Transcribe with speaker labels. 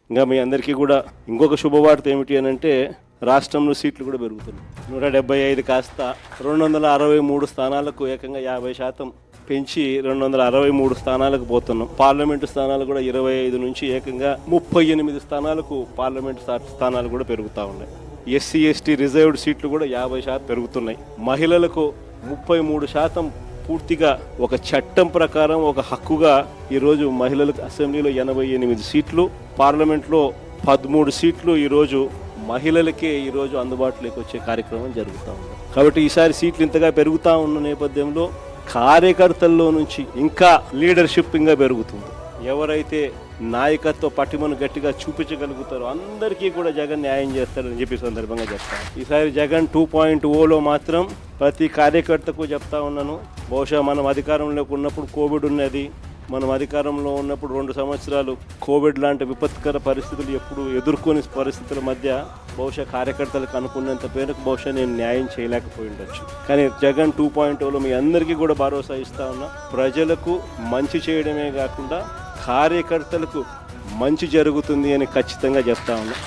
Speaker 1: ఇంకా మీ అందరికీ కూడా ఇంకొక శుభవార్త ఏమిటి అని అంటే రాష్ట్రంలో సీట్లు కూడా పెరుగుతున్నాయి. 175 కాస్త 263 స్థానాలకు ఏకంగా 50% పెంచి 263 స్థానాలకు పోతున్నాం. పార్లమెంటు స్థానాలు కూడా 25 నుంచి ఏకంగా 38 స్థానాలకు పార్లమెంటు స్థానాలు కూడా పెరుగుతూ ఉన్నాయి. ఎస్సీ ఎస్టీ రిజర్వ్డ్ సీట్లు కూడా 50% పెరుగుతున్నాయి. మహిళలకు 33% పూర్తిగా ఒక చట్టం ప్రకారం ఒక హక్కుగా ఈరోజు మహిళలకు అసెంబ్లీలో 88 సీట్లు, పార్లమెంట్లో 13 సీట్లు ఈరోజు మహిళలకే ఈరోజు అందుబాటులోకి వచ్చే కార్యక్రమం జరుగుతూ ఉంది. కాబట్టి ఈసారి సీట్లు ఇంతగా పెరుగుతూ ఉన్న నేపథ్యంలో కార్యకర్తల్లో నుంచి ఇంకా లీడర్షిప్ ఇంకా పెరుగుతుంది. ఎవరైతే నాయకత్వ పటిమను గట్టిగా చూపించగలుగుతారో అందరికీ కూడా జగన్ న్యాయం చేస్తారని చెప్పి సందర్భంగా చెప్తాను. ఈసారి జగన్ 2.0లో మాత్రం ప్రతి కార్యకర్తకు చెప్తా ఉన్నాను. బహుశా మనం అధికారంలోకి ఉన్నప్పుడు కోవిడ్ ఉన్నది, మనం అధికారంలో ఉన్నప్పుడు 2 సంవత్సరాలు కోవిడ్ లాంటి విపత్కర పరిస్థితులు ఎప్పుడు ఎదుర్కొనే పరిస్థితుల మధ్య బహుశా కార్యకర్తలకు అనుకున్నంత పేరుకు బహుశా నేను న్యాయం చేయలేకపోయి ఉండొచ్చు. కానీ జగన్ 2.0లో మీ అందరికీ కూడా భరోసా ఇస్తా ఉన్నా. ప్రజలకు మంచి చేయడమే కాకుండా కార్యకర్తలకు మంచి జరుగుతుంది అని ఖచ్చితంగా చెప్తా ఉన్నా.